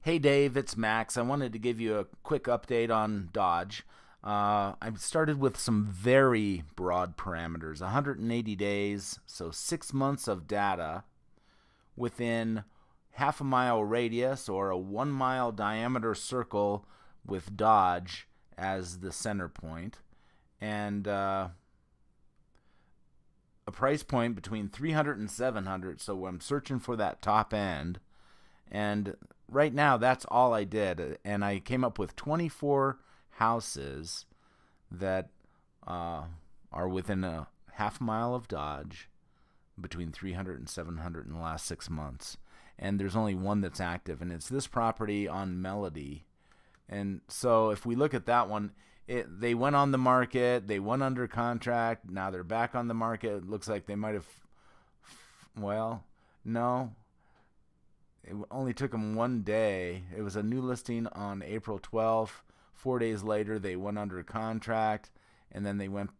Hey Dave, it's Max. I wanted to give you a quick update on Dodge. I started with some very broad parameters 180 days, so 6 months of data within half a mile radius or a 1 mile diameter circle with Dodge as the center point, and a price point between 300 and 700. So I'm searching for that top end. And right now, that's all I did. And I came up with 24 houses that are within a half mile of Dodge between 300 and 700 in the last 6 months. And there's only one that's active, and it's this property on Melody. And so if we look at that one, they went on the market, they went under contract, now they're back on the market. It looks like they might have, well, no, it only took them one day. It was a new listing on April 12th. 4 days later, they went under contract, and then they went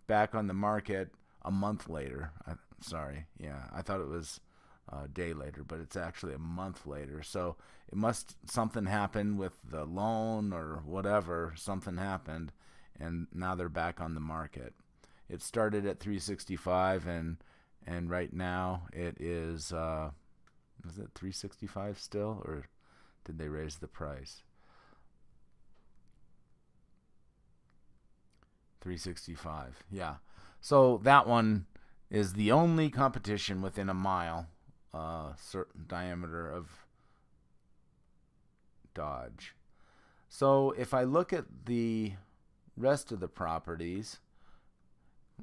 back on the market a month later. Sorry, yeah, I thought it was a day later, but it's actually a month later. So something happened with the loan or whatever. Something happened, and now they're back on the market. It started at 365, and right now it is. Is it 365 still, or did they raise the price? 365, yeah. So that one is the only competition within a mile, certain diameter of Dodge. So if I look at the rest of the properties,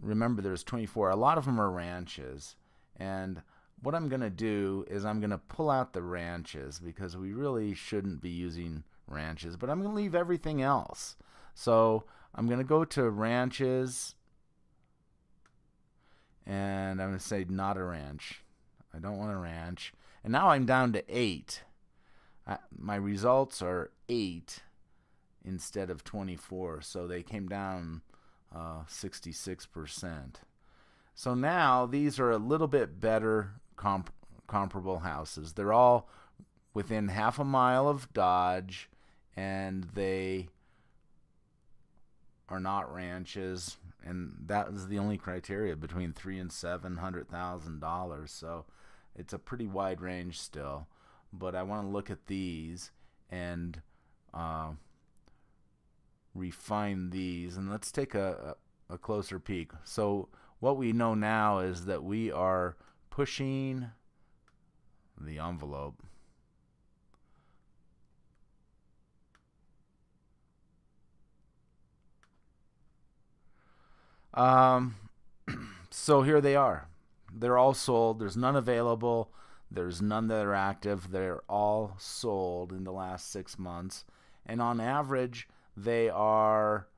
remember there's 24. A lot of them are ranches, and what I'm going to do is I'm going to pull out the ranches because we really shouldn't be using ranches, but I'm going to leave everything else. So I'm going to go to ranches, and I'm going to say not a ranch. I don't want a ranch. And now I'm down to 8. My results are 8 instead of 24, so they came down 66%. So now these are a little bit better comparable houses. They're all within half a mile of Dodge, and they are not ranches, and that is the only criteria, between $300,000 and $700,000. So it's a pretty wide range still. But I want to look at these and refine these, and let's take a closer peek. So what we know now is that we are pushing the envelope. So here they are. They're all sold. There's none available. There's none that are active. They're all sold in the last 6 months. And on average, they are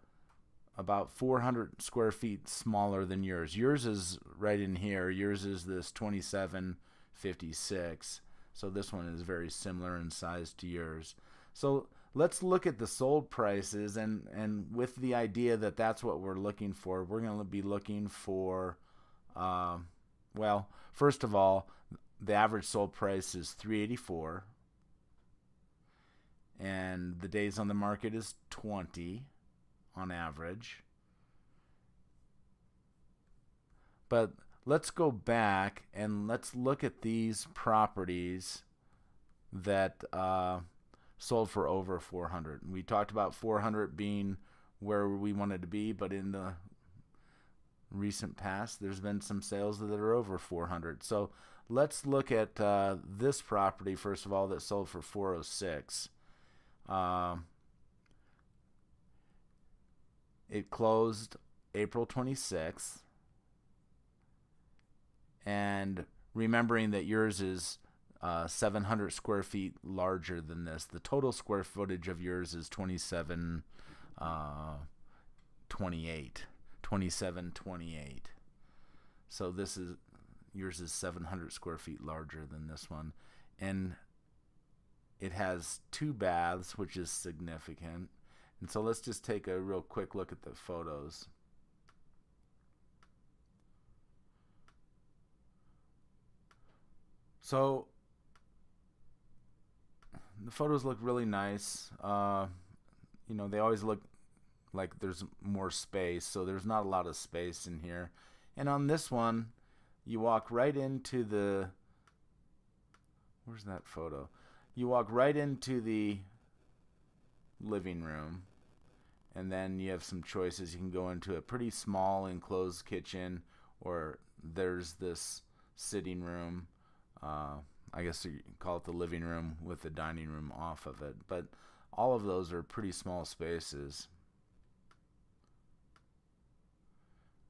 about 400 square feet smaller than yours. Yours is right in here. Yours is this 2756. So this one is very similar in size to yours. So let's look at the sold prices, and with the idea that that's what we're looking for, we're going to be looking for, well, first of all, the average sold price is 384, and the days on the market is 20 on average. But let's go back and let's look at these properties that sold for over 400. We talked about 400 being where we wanted to be, but in the recent past, there's been some sales that are over 400. So let's look at this property first of all that sold for 406. It closed April 26th, and remembering that yours is 700 square feet larger than this, the total square footage of yours is 2728. So yours is 700 square feet larger than this one, and it has 2 baths, which is significant. And so let's just take a real quick look at the photos. So the photos look really nice. They always look like there's more space, so there's not a lot of space in here. And on this one, you walk right into the, where's that photo? You walk right into the living room, and then you have some choices. You can go into a pretty small enclosed kitchen, or there's this sitting room. I guess you call it the living room with the dining room off of it. But all of those are pretty small spaces.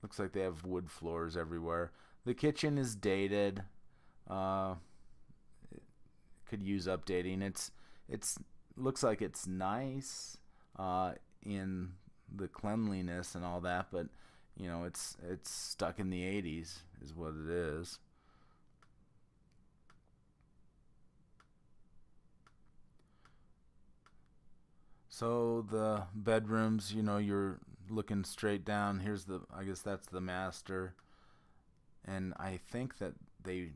Looks like they have wood floors everywhere. The kitchen is dated. It could use updating. It's looks like it's nice in the cleanliness and all that, but it's stuck in the 80s is what it is. So the bedrooms, you're looking straight down. Here's I guess that's the master. And I think that the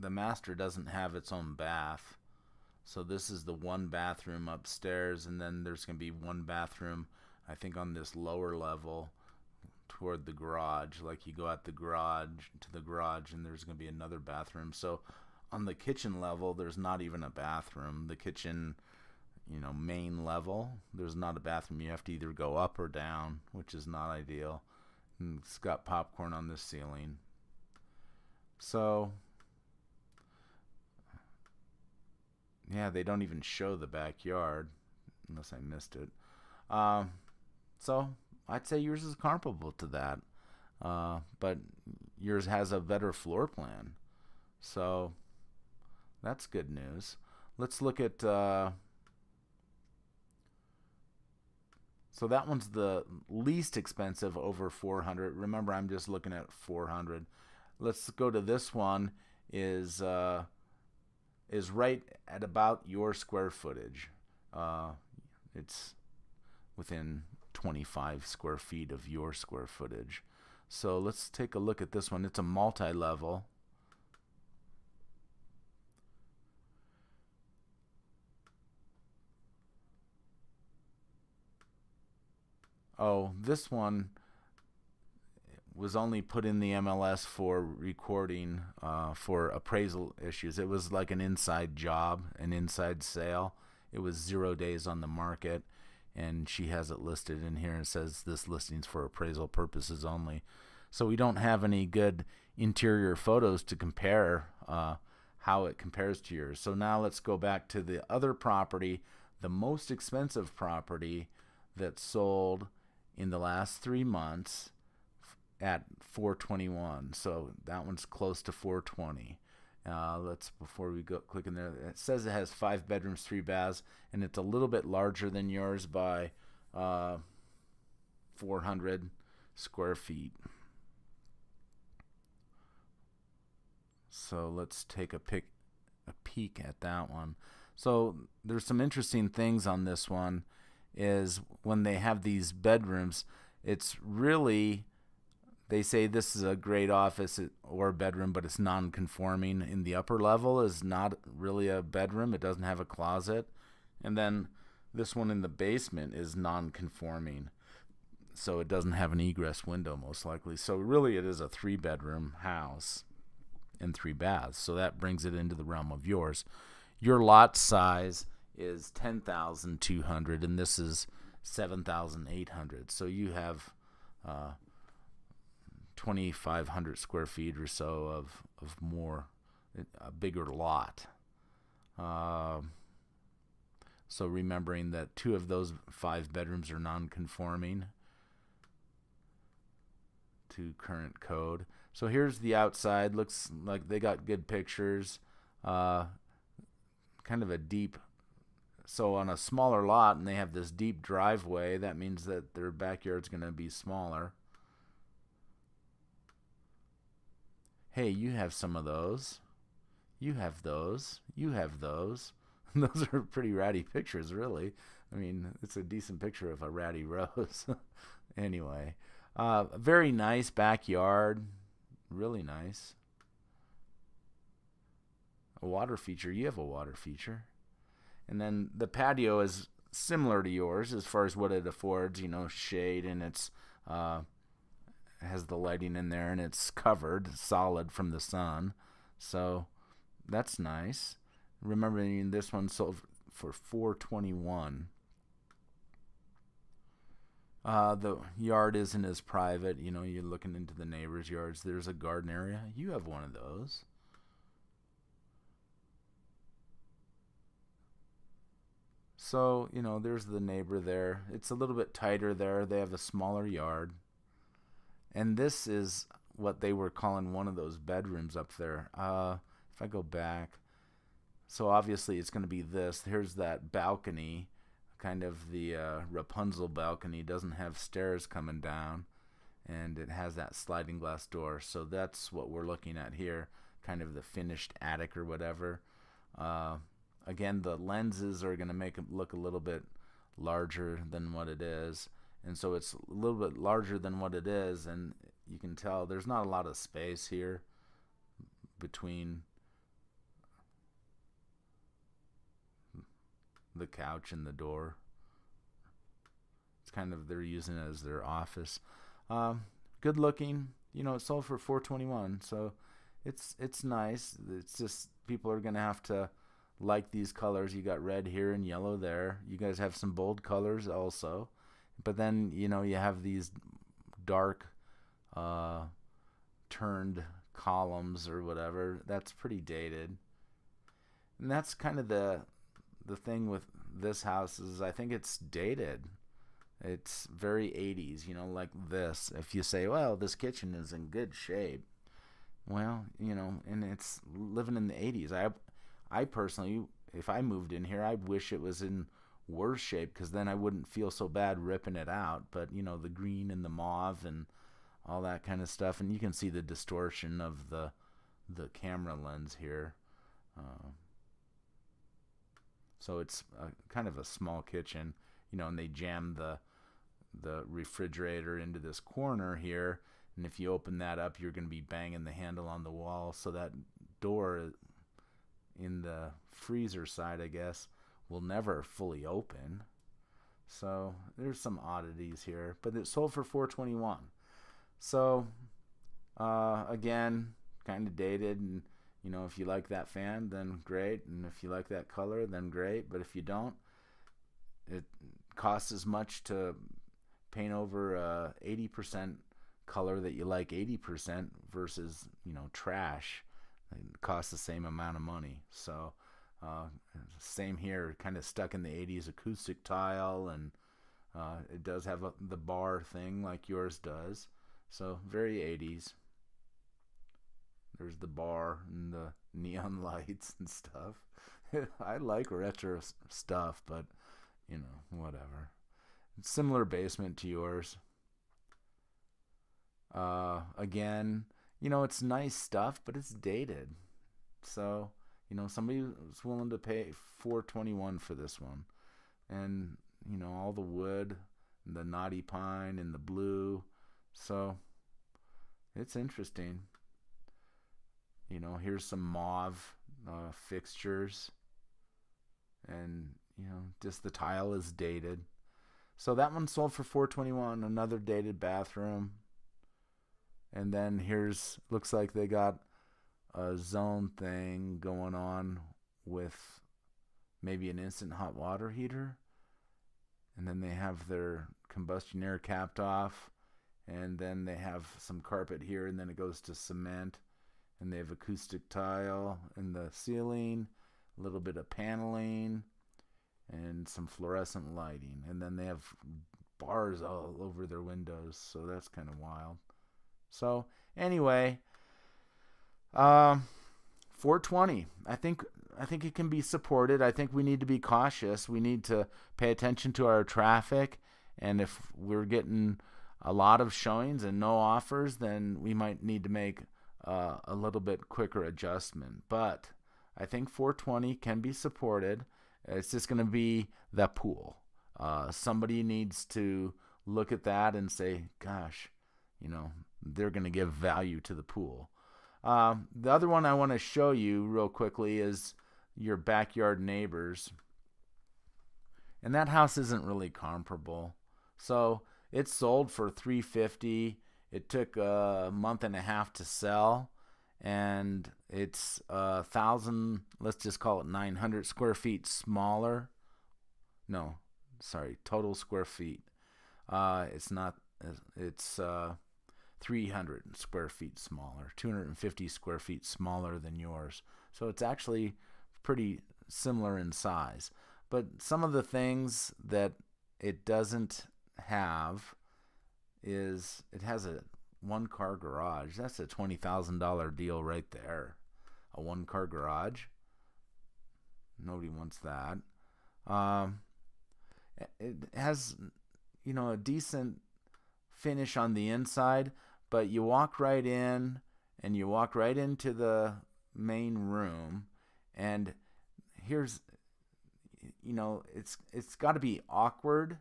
master doesn't have its own bath. So this is the one bathroom upstairs, and then there's going to be one bathroom, I think, on this lower level toward the garage. Like you go out to the garage, and there's going to be another bathroom. So on the kitchen level, there's not even a bathroom. The kitchen, main level, there's not a bathroom. You have to either go up or down, which is not ideal. And it's got popcorn on the ceiling. So, yeah, they don't even show the backyard, unless I missed it. So, I'd say yours is comparable to that. But yours has a better floor plan. So, that's good news. Let's look at... So that one's the least expensive, over 400. Remember, I'm just looking at 400. Let's go to this one. Is right at about your square footage. It's within 25 square feet of your square footage. So let's take a look at this one. It's a multi-level. Oh, this one was only put in the MLS for recording for appraisal issues. It was like an inside job, an inside sale. It was 0 days on the market, and she has it listed in here and says this listing's for appraisal purposes only. So we don't have any good interior photos to compare how it compares to yours. So now let's go back to the other property, the most expensive property that sold in the last 3 months at $421. So that one's close to $420. Before we go click in there, it says it has 5 bedrooms, 3 baths, and it's a little bit larger than yours by 400 square feet. So let's take a peek at that one. So there's some interesting things on this one. Is when they have these bedrooms, it's really, they say this is a great office or bedroom, but it's non-conforming. In the upper level is not really a bedroom. It doesn't have a closet. And then this one in the basement is non-conforming. So it doesn't have an egress window, most likely. So really it is a 3-bedroom house and 3 baths. So that brings it into the realm of yours. Your lot size is 10,200, and this is 7,800. So you have 2,500 square feet or so of more, a bigger lot. So remembering that 2 of those 5 bedrooms are non-conforming to current code. So here's the outside. Looks like they got good pictures. Kind of a deep. So on a smaller lot, and they have this deep driveway, that means that their backyard's going to be smaller. Hey, you have some of those. You have those. You have those. Those are pretty ratty pictures, really. I mean, it's a decent picture of a ratty rose. Anyway, very nice backyard. Really nice. A water feature. You have a water feature. And then the patio is similar to yours as far as what it affords, shade, and it's has the lighting in there, and it's covered solid from the sun. So that's nice. Remembering this one sold for $421. The yard isn't as private. You're looking into the neighbors' yards. There's a garden area. You have one of those. So, there's the neighbor there. It's a little bit tighter there. They have a smaller yard. And this is what they were calling one of those bedrooms up there. If I go back, so obviously it's going to be this. Here's that balcony, kind of the Rapunzel balcony. Doesn't have stairs coming down, and it has that sliding glass door. So that's what we're looking at here, kind of the finished attic or whatever. Again, the lenses are going to make it look a little bit larger than what it is. And so it's a little bit larger than what it is, and you can tell there's not a lot of space here between the couch and the door. It's kind of, they're using it as their office. Good looking. It sold for $421, so it's nice. It's just people are gonna have to like these colors. You got red here and yellow there. You guys have some bold colors also, but then you have these dark turned columns or whatever. That's pretty dated, and that's kind of the thing with this house is I think it's dated. It's very 80s, like this. If you say, well, this kitchen is in good shape, well, and it's living in the 80s. I personally, if I moved in here, I wish it was in worse shape, because then I wouldn't feel so bad ripping it out. But the green and the mauve and all that kind of stuff, and you can see the distortion of the camera lens here. So it's kind of a small kitchen, and they jammed the refrigerator into this corner here, and if you open that up, you're going to be banging the handle on the wall, so that door in the freezer side, I guess, will never fully open. So there's some oddities here, but it sold for $421. So again, kind of dated, and if you like that fan, then great, and if you like that color, then great. But if you don't, it costs as much to paint over 80% color that you like 80% versus trash. It costs the same amount of money. So same here, kind of stuck in the 80s acoustic tile, and it does have the bar thing like yours does. So very 80s. There's the bar and the neon lights and stuff. I like retro stuff, but whatever. It's similar basement to yours. Again, it's nice stuff, but it's dated. So, somebody was willing to pay $421 for this one. And, all the wood, and the knotty pine, and the blue. So, it's interesting. Here's some mauve fixtures. And, just the tile is dated. So that one sold for $421, another dated bathroom. And then looks like they got a zone thing going on with maybe an instant hot water heater. And then they have their combustion air capped off. And then they have some carpet here, and then it goes to cement. And they have acoustic tile in the ceiling, a little bit of paneling, and some fluorescent lighting. And then they have bars all over their windows, so that's kind of wild. So anyway, $420. I think it can be supported. I think we need to be cautious. We need to pay attention to our traffic, and if we're getting a lot of showings and no offers, then we might need to make a little bit quicker adjustment. But I think $420 can be supported. It's just going to be the pool. Somebody needs to look at that and say, gosh, they're going to give value to the pool. The other one I want to show you real quickly is your backyard neighbors. and that house isn't really comparable. So it sold for 350. It took a month and a half to sell, and it's 1,000. Let's just call it 900 square feet smaller. No, sorry, total square feet. It's not. It's 300 square feet smaller, 250 square feet smaller than yours. So it's actually pretty similar in size. But some of the things that it doesn't have is it has a one-car garage. That's a $20,000 deal right there. A one-car garage. Nobody wants that. It has, a decent finish on the inside, but you walk right in and you walk right into the main room, and here's, it's got to be awkward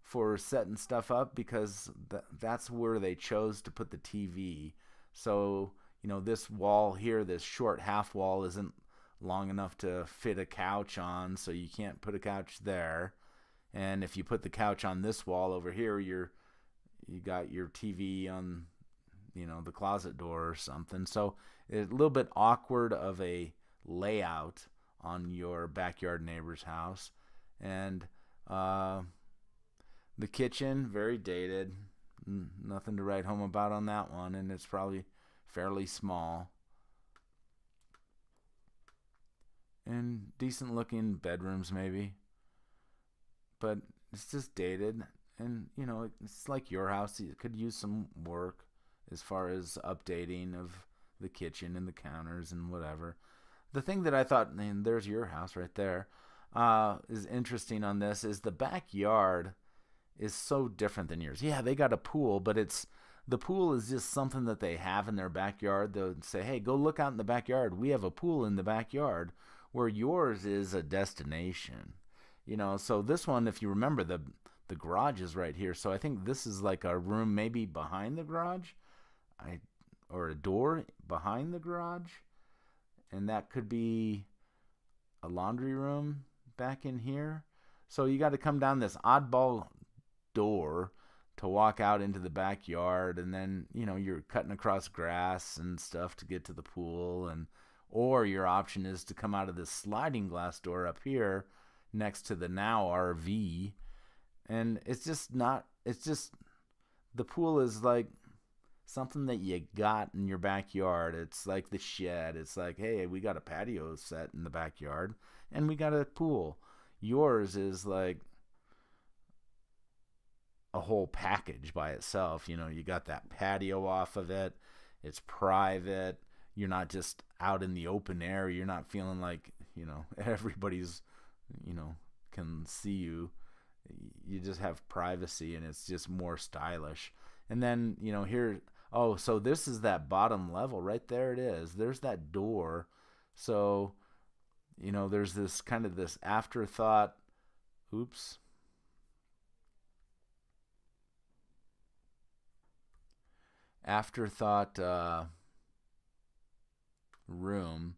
for setting stuff up because that's where they chose to put the TV. So, this wall here, this short half wall isn't long enough to fit a couch on, so you can't put a couch there. And if you put the couch on this wall over here, you got your TV on, the closet door or something. So it's a little bit awkward of a layout on your backyard neighbor's house. And the kitchen, very dated. Nothing to write home about on that one, and it's probably fairly small. And decent looking bedrooms maybe. But it's just dated, and it's like your house. It could use some work as far as updating of the kitchen and the counters and whatever. The thing that I thought, and there's your house right there, is interesting on this is the backyard is so different than yours. Yeah, they got a pool, but the pool is just something that they have in their backyard. They'll say, hey, go look out in the backyard. We have a pool in the backyard, where yours is a destination. So this one, if you remember, the garage is right here. So I think this is like a room maybe behind the garage, or a door behind the garage, and that could be a laundry room back in here. So you got to come down this oddball door to walk out into the backyard, and then you're cutting across grass and stuff to get to the pool, or your option is to come out of this sliding glass door up here next to the Now RV, and the pool is like something that you got in your backyard. It's like the shed. It's like, hey, we got a patio set in the backyard, and we got a pool. Yours is like a whole package by itself. You got that patio off of it. It's private. You're not just out in the open air. You're not feeling like, everybody's, can see you. You just have privacy, and it's just more stylish. And then, here, so this is that bottom level right there. It is. There's that door. So, there's this kind of this afterthought. Oops. Afterthought room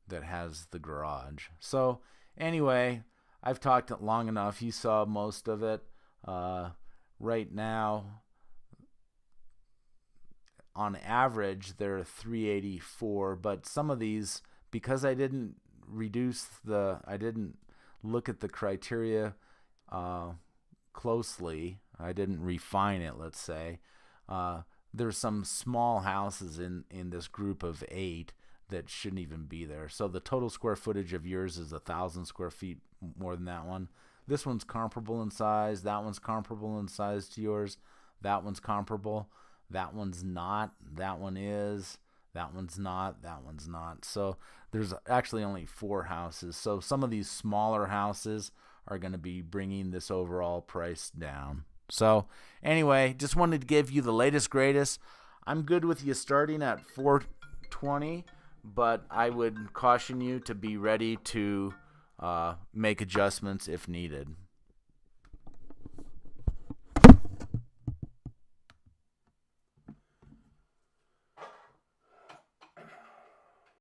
that has the garage. So anyway, I've talked long enough. You saw most of it. Right now, on average, they're $384, but some of these, because I didn't look at the criteria closely, I didn't refine it, let's say, there's some small houses in this group of 8 that shouldn't even be there. So the total square footage of yours is 1,000 square feet more than that one. This one's comparable in size. That one's comparable in size to yours. That one's comparable. That one's not. That one is. That one's not. That one's not. So there's actually only 4 houses. So some of these smaller houses are going to be bringing this overall price down. So anyway, just wanted to give you the latest, greatest. I'm good with you starting at $420, but I would caution you to be ready to make adjustments if needed.